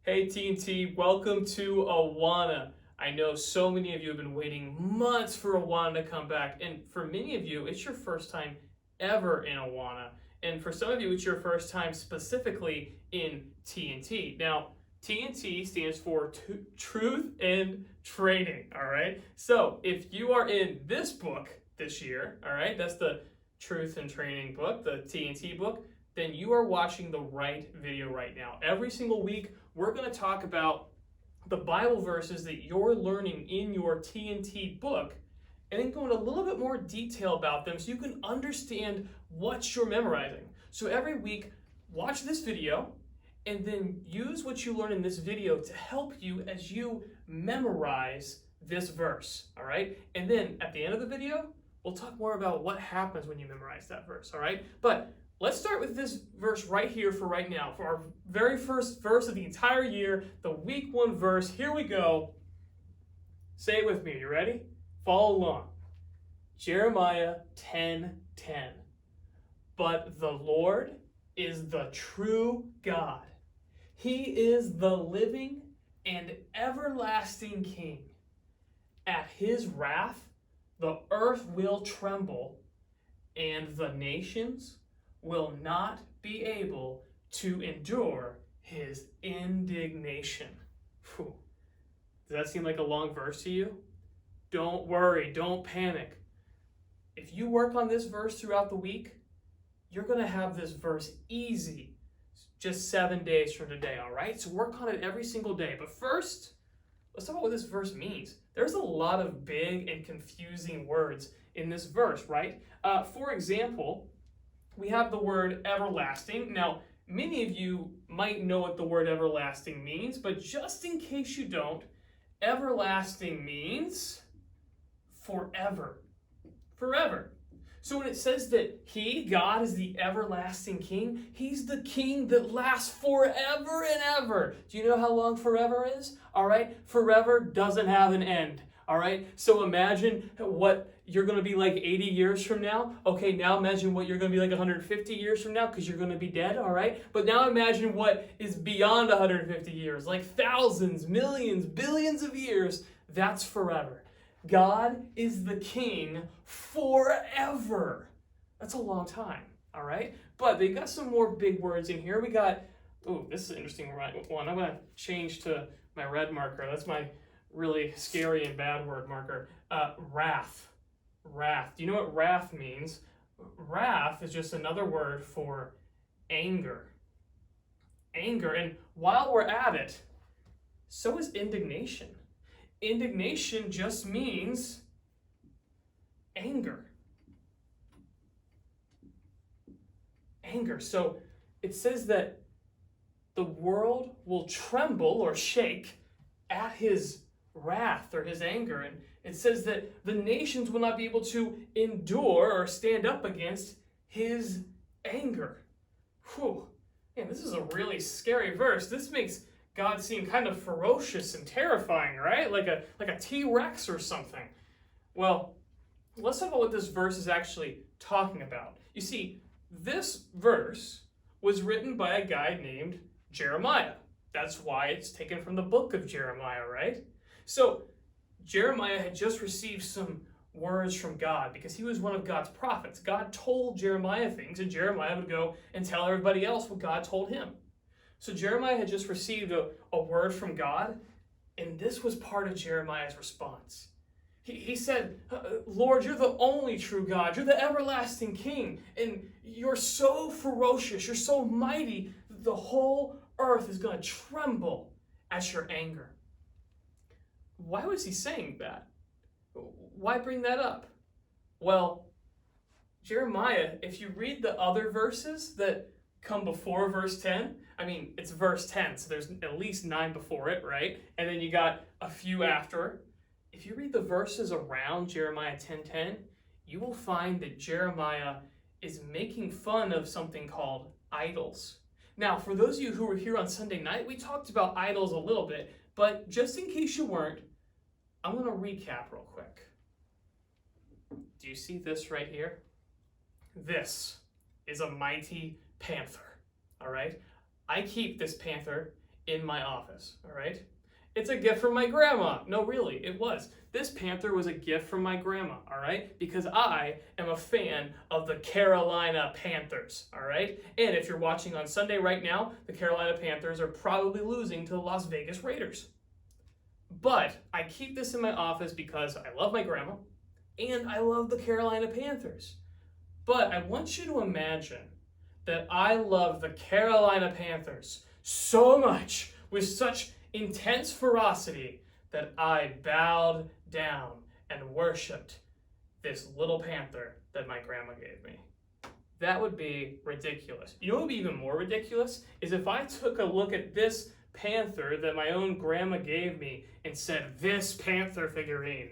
Hey T&T, welcome to Awana. I know so many of you have been waiting months for Awana to come back, and for many of you, it's your first time ever in Awana. And for some of you, it's your first time specifically in T&T. Now, T&T stands for Truth and Training, all right? So if you are in this book this year, all right, that's the Truth and Training book, the T&T book, then you are watching the right video right now. Every single week, we're going to talk about the Bible verses that you're learning in your T&T book, and then go into a little bit more detail about them so you can understand what you're memorizing. So every week, watch this video, and then use what you learn in this video to help you as you memorize this verse, all right? And then at the end of the video, we'll talk more about what happens when you memorize that verse, all right? But let's start with this verse right here for right now. For our very first verse of the entire year, the week 1 verse. Here we go. Say it with me. You ready? Follow along. Jeremiah 10:10. But the Lord is the true God. He is the living and everlasting King. At his wrath, the earth will tremble, and the nations will not be able to endure his indignation. Whew. Does that seem like a long verse to you? Don't worry, don't panic. If you work on this verse throughout the week, you're going to have this verse easy just 7 days from today, all right? So work on it every single day. But first, let's talk about what this verse means. There's a lot of big and confusing words in this verse, right? For example, we have the word everlasting. Now, many of you might know what the word everlasting means, but just in case you don't, everlasting means forever. Forever. So when it says that he, God, is the everlasting King, he's the King that lasts forever and ever. Do you know how long forever is? All right? Forever doesn't have an end. All right? So imagine what you're going to be like 80 years from now. Okay, now imagine what you're going to be like 150 years from now because you're going to be dead, all right? But now imagine what is beyond 150 years, like thousands, millions, billions of years. That's forever. God is the King forever. That's a long time, all right? But they got some more big words in here. We got, oh, this is an interesting one. I'm going to change to my red marker. That's my really scary and bad word marker. Wrath. Wrath. Do you know what wrath means? Wrath is just another word for anger. Anger. And while we're at it, so is indignation. Indignation just means anger. Anger. So it says that the world will tremble or shake at his wrath or his anger. And it says that the nations will not be able to endure or stand up against his anger. Whew. Man, this is a really scary verse. This makes God seem kind of ferocious and terrifying, right? Like a T-Rex or something. Well, let's talk about what this verse is actually talking about. You see, this verse was written by a guy named Jeremiah. That's why it's taken from the book of Jeremiah, right? So Jeremiah had just received some words from God because he was one of God's prophets. God told Jeremiah things, and Jeremiah would go and tell everybody else what God told him. So Jeremiah had just received a word from God, and this was part of Jeremiah's response. He said, Lord, you're the only true God. You're the everlasting King, and you're so ferocious. You're so mighty that the whole earth is going to tremble at your anger. Why was he saying that? Why bring that up? Well, Jeremiah, if you read the other verses that come before verse 10, I mean, it's verse 10, so there's at least 9 before it, right? And then you got a few after. If you read the verses around Jeremiah 10:10, you will find that Jeremiah is making fun of something called idols. Now, for those of you who were here on Sunday night, we talked about idols a little bit, but just in case you weren't, I'm going to recap real quick. Do you see this right here? This is a mighty panther, all right? I keep this panther in my office, all right? It's a gift from my grandma. No, really, it was. This panther was a gift from my grandma, all right? Because I am a fan of the Carolina Panthers, all right? And if you're watching on Sunday right now, the Carolina Panthers are probably losing to the Las Vegas Raiders. But I keep this in my office because I love my grandma and I love the Carolina Panthers. But I want you to imagine that I love the Carolina Panthers so much, with such intense ferocity, that I bowed down and worshiped this little panther that my grandma gave me. That would be ridiculous. You know what would be even more ridiculous is if I took a look at this panther that my own grandma gave me and said, this panther figurine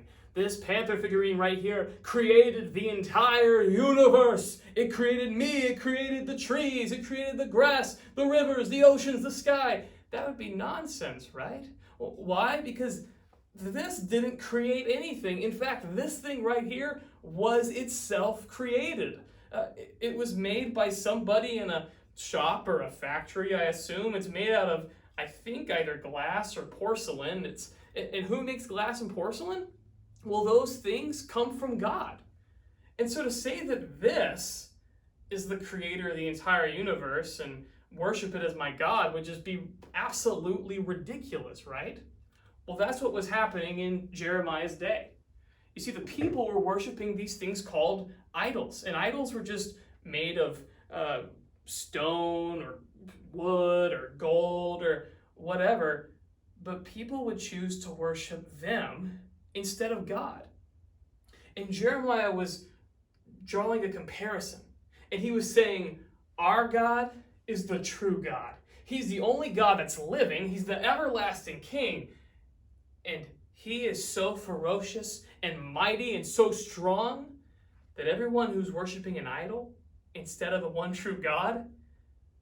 right here created the entire universe. It created me, it created the trees, it created the grass, the rivers, the oceans, the sky. That would be nonsense, right? Well, why? Because this didn't create anything. In fact, this thing right here was itself created. It was made by somebody in a shop or a factory, I assume. It's made out of, I think, either glass or porcelain. And who makes glass and porcelain? Well, those things come from God. And so to say that this is the creator of the entire universe and worship it as my God would just be absolutely ridiculous, right? Well, that's what was happening in Jeremiah's day. You see, the people were worshiping these things called idols, and idols were just made of stone or wood or gold or whatever, but people would choose to worship them instead of God. And Jeremiah was drawing a comparison, and he was saying, our God is the true God. He's the only God that's living. He's the everlasting King. And he is so ferocious and mighty and so strong that everyone who's worshiping an idol instead of the one true God,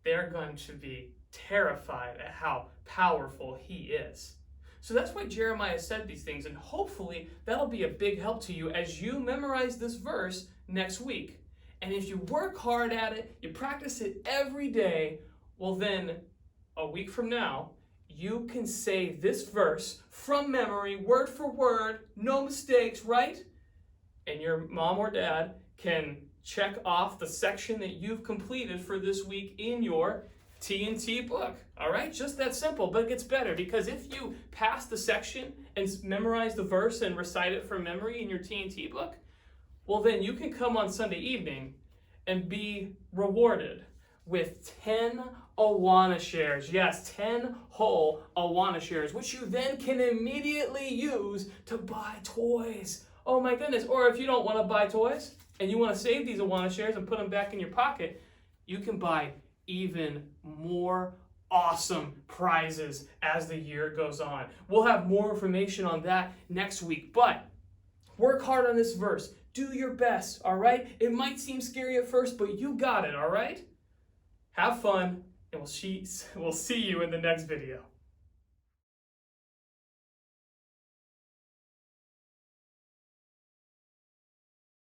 they're going to be terrified at how powerful he is. So that's why Jeremiah said these things, and hopefully that'll be a big help to you as you memorize this verse next week. And if you work hard at it, you practice it every day, well then, a week from now, you can say this verse from memory, word for word, no mistakes, right? And your mom or dad can check off the section that you've completed for this week in your T&T book. All right, just that simple, but it gets better because if you pass the section and memorize the verse and recite it from memory in your T&T book, well then you can come on Sunday evening and be rewarded with 10 Awana shares. Yes, 10 whole Awana shares, which you then can immediately use to buy toys. Oh my goodness. Or if you don't want to buy toys and you want to save these Awana shares and put them back in your pocket, you can buy even more awesome prizes as the year goes on. We'll have more information on that next week, but work hard on this verse. Do your best, all right? It might seem scary at first, but you got it, all right? Have fun, and we'll see you in the next video.